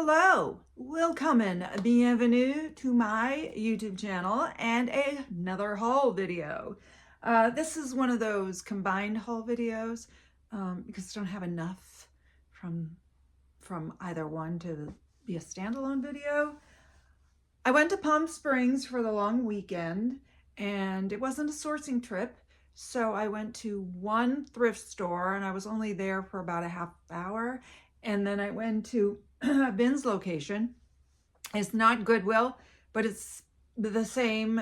Hello, welcome and bienvenue to my YouTube channel and another haul video. This is one of those combined haul videos because I don't have enough from either one to be a standalone video. I went to Palm Springs for the long weekend and it wasn't a sourcing trip. So I went to one thrift store and I was only there for about a half hour. And then I went to a bins location. It's not Goodwill, but it's the same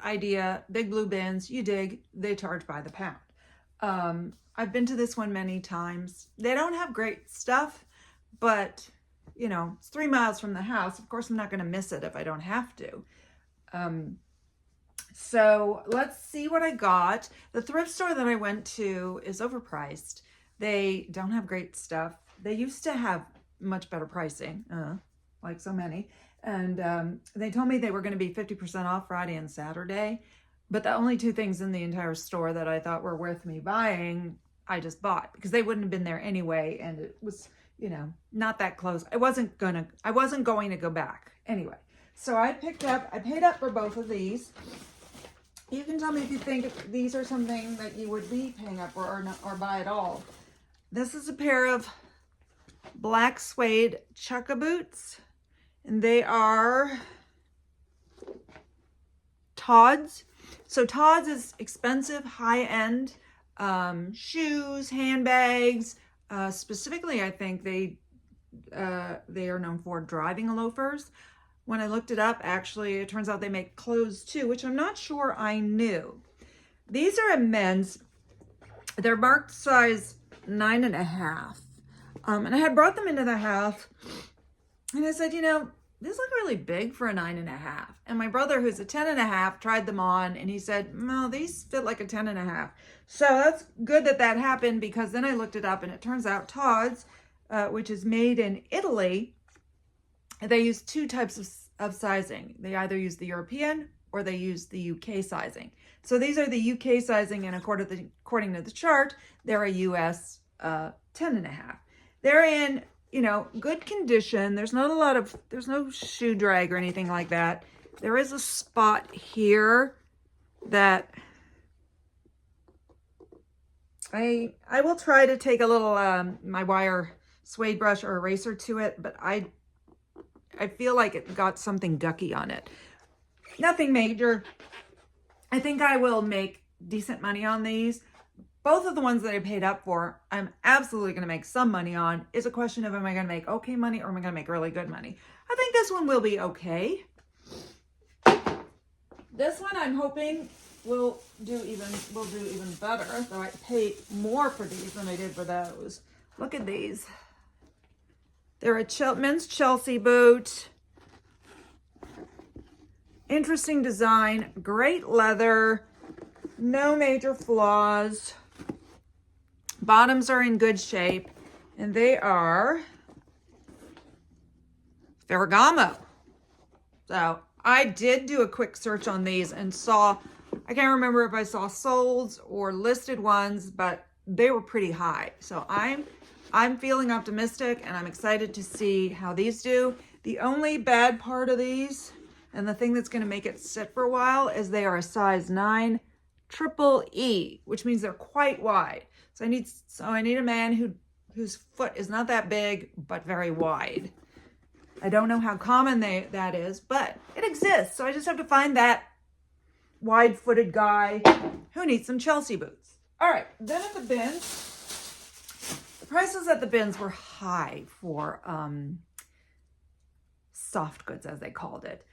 idea. Big blue bins, you dig, they charge by the pound. I've been to this one many times. They don't have great stuff, but you know, it's 3 miles from the house. Of course, I'm not going to miss it if I don't have to. So let's see what I got. The thrift store that I went to is overpriced. They don't have great stuff. They used to have much better pricing, like so many. And they told me they were going to be 50% off Friday and Saturday. But the only two things in the entire store that I thought were worth me buying, I just bought because they wouldn't have been there anyway. And it was, you know, not that close. I wasn't going to go back anyway. So I paid up for both of these. You can tell me if you think these are something that you would be paying up for or buy at all. This is a pair of black suede chukka boots, and they are Todd's. So Todd's is expensive, high-end shoes, handbags. Specifically, I think they are known for driving loafers. When I looked it up, actually, it turns out they make clothes too, which I'm not sure I knew. These are a men's. They're marked size 9.5. And I had brought them into the house and I said, you know, these look really big for a 9.5. And my brother, who's a 10.5, tried them on and he said, no, these fit like a 10.5. So that's good that that happened, because then I looked it up and it turns out Todd's, which is made in Italy, they use two types of sizing. They either use the European or they use the UK sizing. So these are the UK sizing, and according to the chart, they're a US 10.5. They're in, you know, good condition. There's no shoe drag or anything like that. There is a spot here that I will try to take a little my wire suede brush or eraser to it, but I feel like it got something ducky on it. Nothing major. I think I will make decent money on these. Both of the ones that I paid up for, I'm absolutely going to make some money on. It's a question of, am I going to make okay money or am I going to make really good money? I think this one will be okay. This one I'm hoping will do even better, though I paid more for these than I did for those. Look at these. They're a men's Chelsea boot. Interesting design, great leather, no major flaws. Bottoms are in good shape, and they are Ferragamo. So I did do a quick search on these and saw, I can't remember if I saw solds or listed ones, but they were pretty high. So I'm feeling optimistic and I'm excited to see how these do. The only bad part of these, and the thing that's going to make it sit for a while, is they are a size 9 triple E, which means they're quite wide. So I need a man whose foot is not that big, but very wide. I don't know how common that is, but it exists. So I just have to find that wide-footed guy who needs some Chelsea boots. All right, then at the bins, the prices at the bins were high for soft goods, as they called it.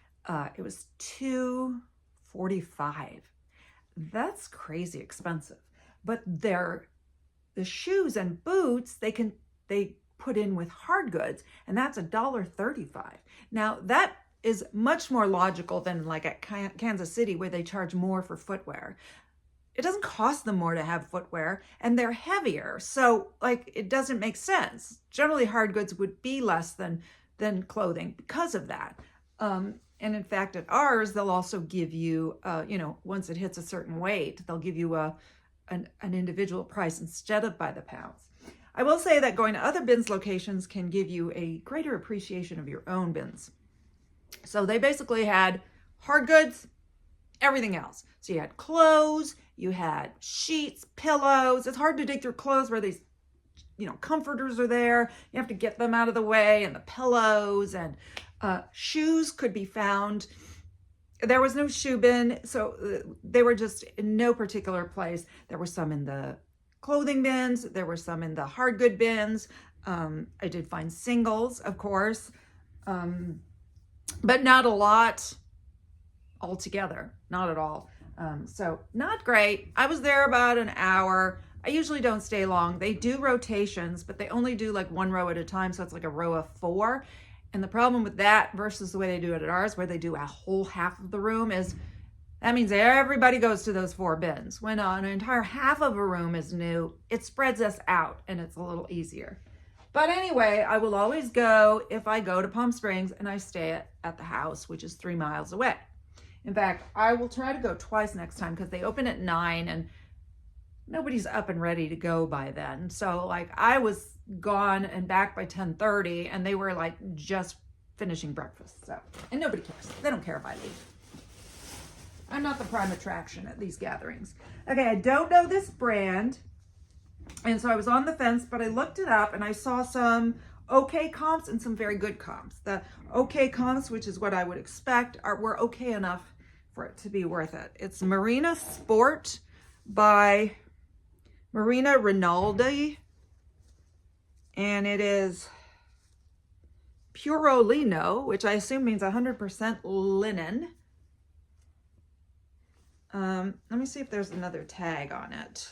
It was $245. That's crazy expensive. But the shoes and boots, they put in with hard goods, and that's $1.35. Now that is much more logical than like at Kansas City, where they charge more for footwear. It doesn't cost them more to have footwear, and they're heavier. So like, it doesn't make sense. Generally hard goods would be less than clothing because of that. And in fact, at ours, they'll also give you, you know, once it hits a certain weight, they'll give you an individual price instead of by the pounds. I will say that going to other bins locations can give you a greater appreciation of your own bins. So they basically had hard goods, everything else. So you had clothes, you had sheets, pillows. It's hard to dig through clothes where these, comforters are there. You have to get them out of the way, and the pillows, and shoes could be found. There was no shoe bin, so they were just in no particular place. There were some in the clothing bins. There were some in the hard good bins. I did find singles, of course, but not a lot altogether, not at all. So not great. I was there about an hour. I usually don't stay long. They do rotations, but they only do like one row at a time. So it's like a row of 4. And the problem with that versus the way they do it at ours, where they do a whole half of the room, is that means everybody goes to those 4 bins. When an entire half of a room is new, it spreads us out and it's a little easier. But anyway, I will always go if I go to Palm Springs and I stay at the house, which is 3 miles away. In fact, I will try to go twice next time because they open at 9 and nobody's up and ready to go by then. So like I was gone and back by 10:30 and they were like just finishing breakfast. So, and nobody cares. They don't care if I leave. I'm not the prime attraction at these gatherings. Okay, I don't know this brand. And so I was on the fence, but I looked it up and I saw some okay comps and some very good comps. The okay comps, which is what I would expect, were okay enough for it to be worth it. It's Marina Sport by Marina Rinaldi, and it is Puro Lino, which I assume means 100% linen. Let me see if there's another tag on it.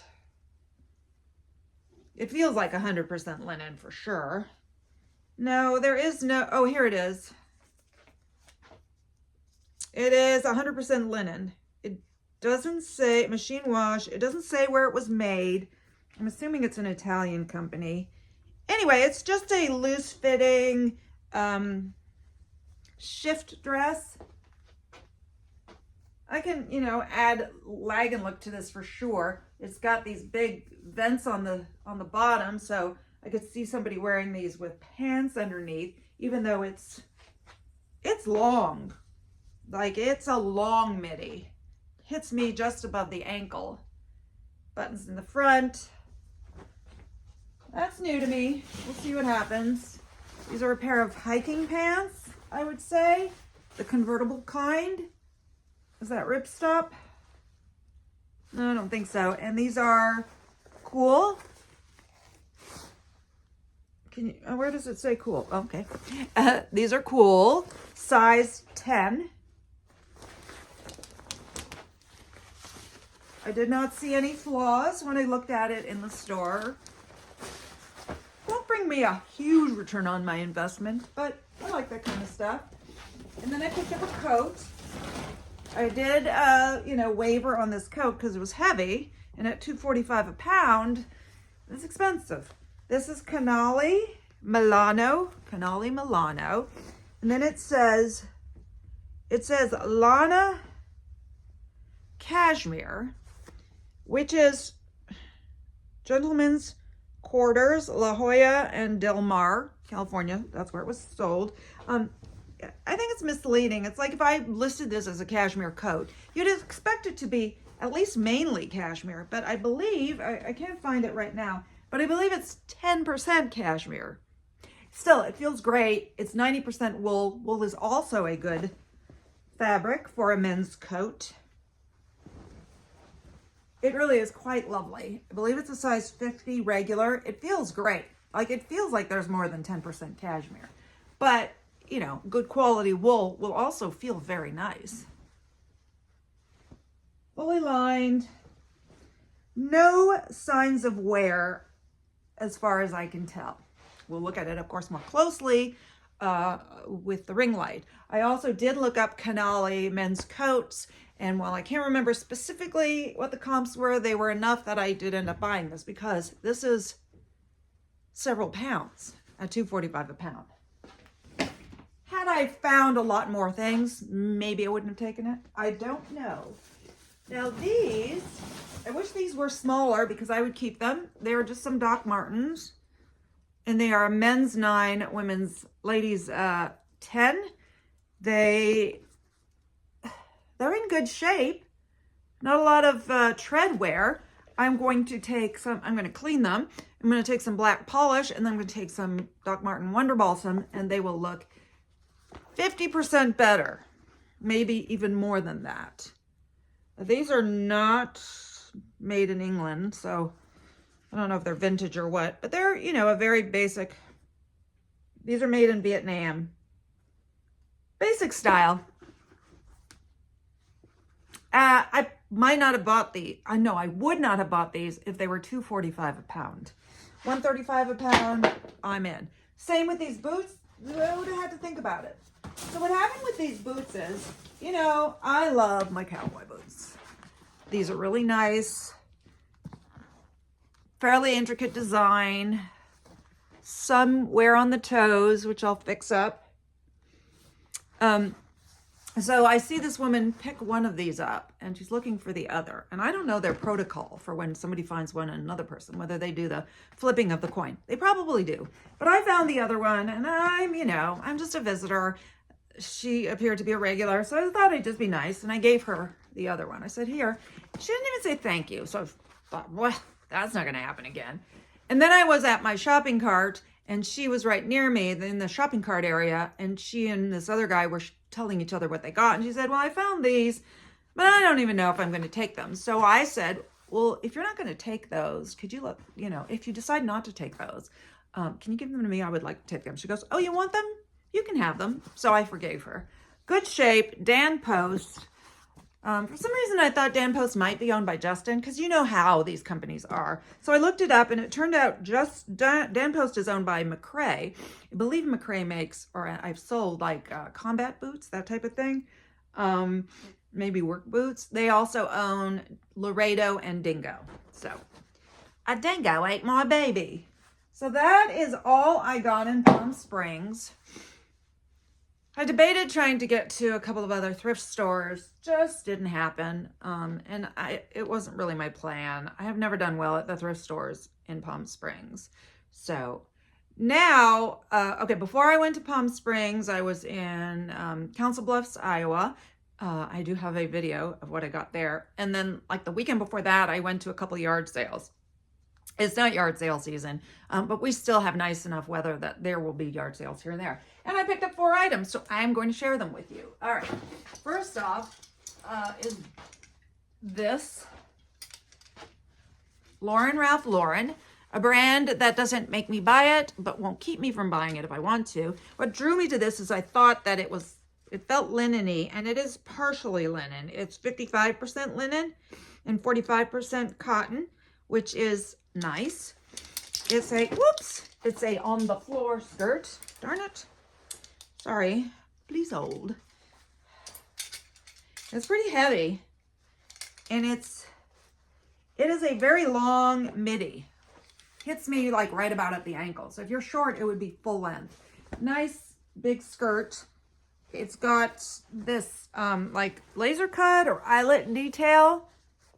It feels like 100% linen for sure. No, there is no, oh, here it is. It is 100% linen. It doesn't say machine wash. It doesn't say where it was made. I'm assuming it's an Italian company. Anyway, it's just a loose fitting shift dress. I can, add lag and look to this for sure. It's got these big vents on the bottom, so I could see somebody wearing these with pants underneath, even though it's long. Like, it's a long midi. Hits me just above the ankle. Buttons in the front. That's new to me. We'll see what happens. These are a pair of hiking pants, I would say. The convertible kind. Is that ripstop? No, I don't think so. And these are cool. Can you, where does it say cool? Okay. These are cool. Size 10. I did not see any flaws when I looked at it in the store. Won't bring me a huge return on my investment, but I like that kind of stuff. And then I picked up a coat. I did, waver on this coat because it was heavy, and at $2.45 a pound, it's expensive. This is Canali Milano, and then it says Elahnah Cashmere, which is Gentlemen's Quarters, La Jolla and Del Mar, California. That's where it was sold. I think it's misleading. It's like if I listed this as a cashmere coat, you'd expect it to be at least mainly cashmere, but I believe, I can't find it right now, but I believe it's 10% cashmere. Still, it feels great. It's 90% wool. Wool is also a good fabric for a men's coat. It really is quite lovely. I believe it's a size 50 regular. It feels great. Like, it feels like there's more than 10% cashmere. But, good quality wool will also feel very nice. Fully lined. No signs of wear as far as I can tell. We'll look at it, of course, more closely with the ring light. I also did look up Canali men's coats, and while I can't remember specifically what the comps were, they were enough that I did end up buying this because this is several pounds at $2.45 a pound. Had I found a lot more things, maybe I wouldn't have taken it. I don't know. Now these, I wish these were smaller because I would keep them. They were just some Doc Martens. and they are men's 9, women's, ladies 10. They're in good shape. Not a lot of tread wear. I'm going to clean them. I'm going to take some black polish, and then I'm going to take some Doc Marten Wonder Balsam, and they will look 50% better. Maybe even more than that. These are not made in England, so I don't know if they're vintage or what, but they're, you know, a very basic. These are made in Vietnam. Basic style. I might not have bought these. I know I would not have bought these if they were $2.45 a pound. $1.35 a pound, I'm in. Same with these boots. I would have had to think about it. So what happened with these boots is, you know, I love my cowboy boots. These are really nice, fairly intricate design, some wear on the toes, which I'll fix up. So I see this woman pick one of these up, and she's looking for the other. And I don't know their protocol for when somebody finds one in another person, whether they do the flipping of the coin. They probably do. But I found the other one, and I'm just a visitor. She appeared to be a regular, so I thought I'd just be nice, and I gave her the other one. I said, here. She didn't even say thank you, so I thought, well, that's not going to happen again. And then I was at my shopping cart, and she was right near me in the shopping cart area, and she and this other guy were telling each other what they got. And she said, well, I found these, but I don't even know if I'm going to take them. So I said, well, if you're not going to take those, could you look, you know, if you decide not to take those, can you give them to me? I would like to take them. She goes, oh, you want them? You can have them. So I forgave her. Good shape, Dan Post. For some reason, I thought Dan Post might be owned by Justin, because you know how these companies are. So I looked it up, and it turned out Dan Post is owned by Mercari. I believe Mercari makes, or I've sold like combat boots, that type of thing. Maybe work boots. They also own Laredo and Dingo. So a dingo ate my baby. So that is all I got in Palm Springs. I debated trying to get to a couple of other thrift stores, just didn't happen. And it wasn't really my plan. I have never done well at the thrift stores in Palm Springs. So now, okay, before I went to Palm Springs, I was in Council Bluffs, Iowa. I do have a video of what I got there. And then like the weekend before that, I went to a couple yard sales. It's not yard sale season, but we still have nice enough weather that there will be yard sales here and there. And I picked up 4 items, so I'm going to share them with you. All right, first off is this Ralph Lauren, a brand that doesn't make me buy it, but won't keep me from buying it if I want to. What drew me to this is I thought that it felt linen-y, and it is partially linen. It's 55% linen and 45% cotton, which is nice. It's a on the floor skirt. Darn it. Sorry. Please hold. It's pretty heavy. And it is a very long midi. Hits me like right about at the ankle. So if you're short, it would be full length. Nice big skirt. It's got this like laser cut or eyelet detail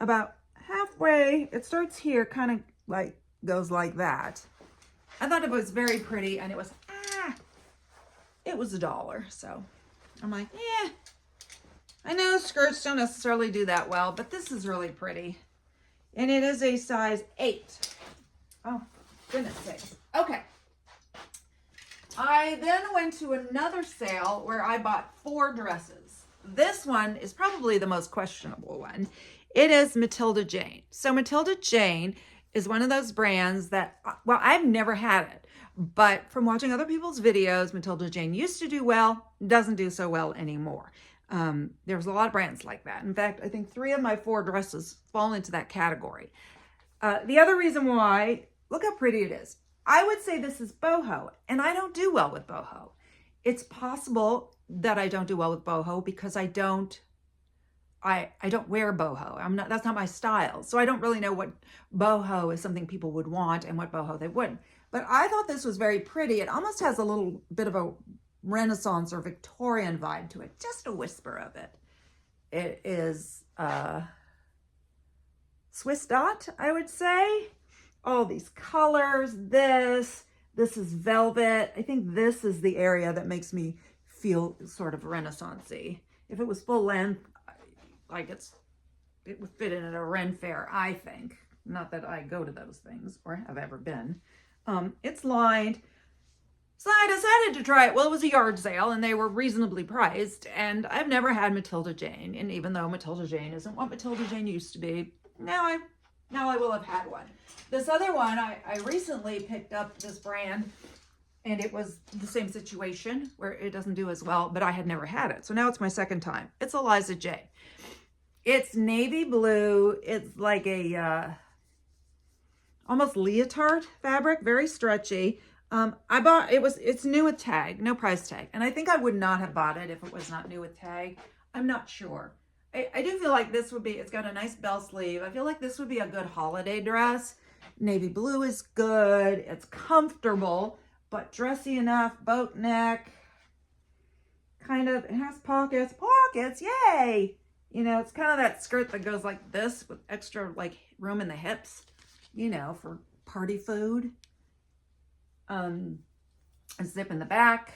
about halfway. It starts here, kind of like goes like that. I thought it was very pretty, and it was $1. So I'm like, yeah, I know skirts don't necessarily do that well, but this is really pretty. And it is a size 8. Oh, goodness sakes. Okay. I then went to another sale where I bought 4 dresses. This one is probably the most questionable one. It is Matilda Jane. So Matilda Jane is one of those brands that, well, I've never had it, but from watching other people's videos, Matilda Jane used to do well, doesn't do so well anymore. There's a lot of brands like that. In fact, I think 3 of my 4 dresses fall into that category. The other reason why, look how pretty it is. I would say this is boho, and I don't do well with boho. It's possible that I don't do well with boho because I don't wear boho. That's not my style. So I don't really know what boho is something people would want and what boho they wouldn't. But I thought this was very pretty. It almost has a little bit of a Renaissance or Victorian vibe to it. Just a whisper of it. It is Swiss dot, I would say. All these colors, this This is velvet. I think this is the area that makes me feel sort of Renaissance-y. If it was full length, like it would fit in at a Ren fair, I think. Not that I go to those things or have ever been. It's lined. So I decided to try it. Well, it was a yard sale and they were reasonably priced. And I've never had Matilda Jane. And even though Matilda Jane isn't what Matilda Jane used to be, now I will have had one. This other one, I recently picked up this brand and it was the same situation where it doesn't do as well, but I had never had it. So now it's my second time. It's Eliza J. It's navy blue. It's like a almost leotard fabric, very stretchy. I bought, it's new with tag, no price tag. And I think I would not have bought it if it was not new with tag. I'm not sure. I do feel like this would be, it's got a nice bell sleeve. I feel like this would be a good holiday dress. Navy blue is good. It's comfortable, but dressy enough, boat neck. Kind of, it has pockets. Pockets, yay! You know, it's kind of that skirt that goes like this with extra like room in the hips, you know, for party food. A zip in the back.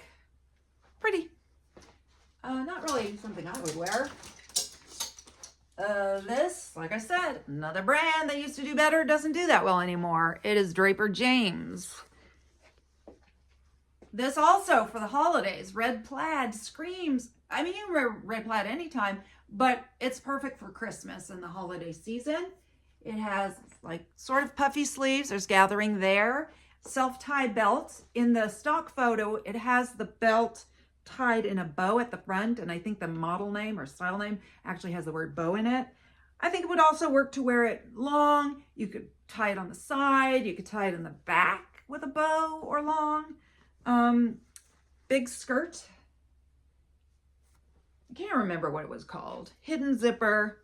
Pretty. Not really something I would wear. This, like I said, another brand that used to do better, doesn't do that well anymore. It is Draper James. This also for the holidays. Red plaid screams. I mean, you can wear red plaid anytime, but it's perfect for Christmas and the holiday season. It has like sort of puffy sleeves. There's gathering there. Self-tie belt. In the stock photo, it has the belt tied in a bow at the front, and I think the model name or style name actually has the word bow in it. I think it would also work to wear it long. You could tie it on the side. You could tie it in the back with a bow or long. Big skirt. I can't remember what it was called. Hidden zipper.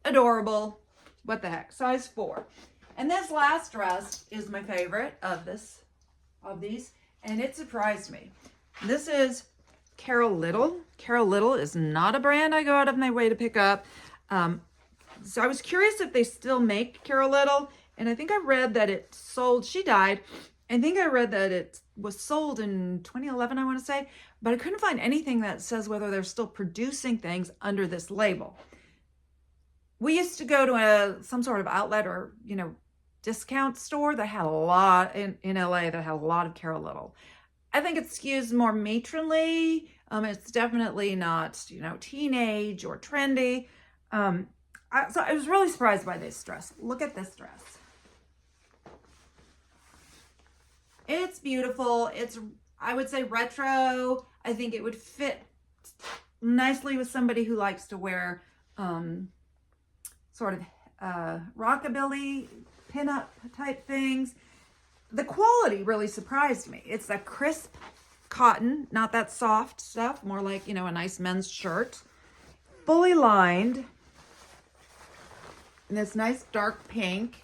Adorable. What the heck? Size 4. And this last dress is my favorite of these, and it surprised me. This is Carol Little. Carol Little is not a brand I go out of my way to pick up. So I was curious if they still make Carol Little, and I think I read that it sold, she died. I think I read that it was sold in 2011, I want to say, but I couldn't find anything that says whether they're still producing things under this label. We used to go to some sort of outlet or, you know, discount store that had a lot in LA that had a lot of Carol Little. I think it skews more matronly. It's definitely not, you know, teenage or trendy. So I was really surprised by this dress. Look at this dress. It's beautiful. It's, I would say, retro. I think it would fit nicely with somebody who likes to wear sort of rockabilly pinup type things. The quality really surprised me. It's a crisp cotton, not that soft stuff, more like, you know, a nice men's shirt. Fully lined. And this nice dark pink.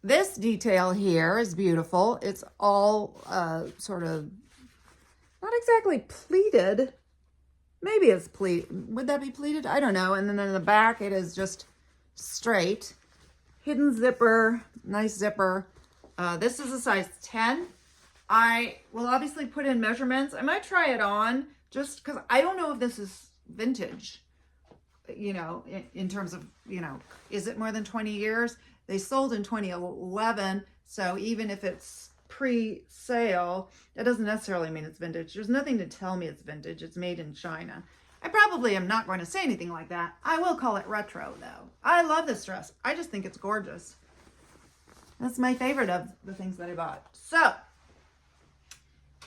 This detail here is beautiful. It's all sort of, not exactly pleated. Maybe it's pleated. Would that be pleated? I don't know. And then in the back, it is just straight. Hidden zipper, nice zipper. This is a size 10. I will obviously put in measurements. I might try it on just because I don't know if this is vintage, you know, in terms of, you know, is it more than 20 years? They sold in 2011. So even if it's pre-sale, that doesn't necessarily mean it's vintage. There's nothing to tell me it's vintage. It's made in China. I probably am not going to say anything like that. I will call it retro though. I love this dress. I just think it's gorgeous. That's my favorite of the things that I bought. So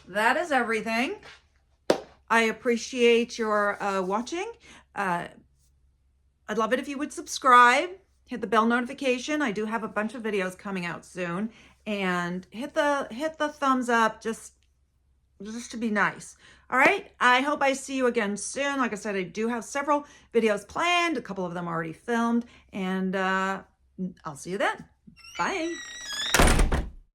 that is everything. I appreciate your watching. I'd love it if you would subscribe, hit the bell notification. I do have a bunch of videos coming out soon, and hit the thumbs up just to be nice. All right. I hope I see you again soon. Like I said, I do have several videos planned, a couple of them already filmed, and I'll see you then. Bye.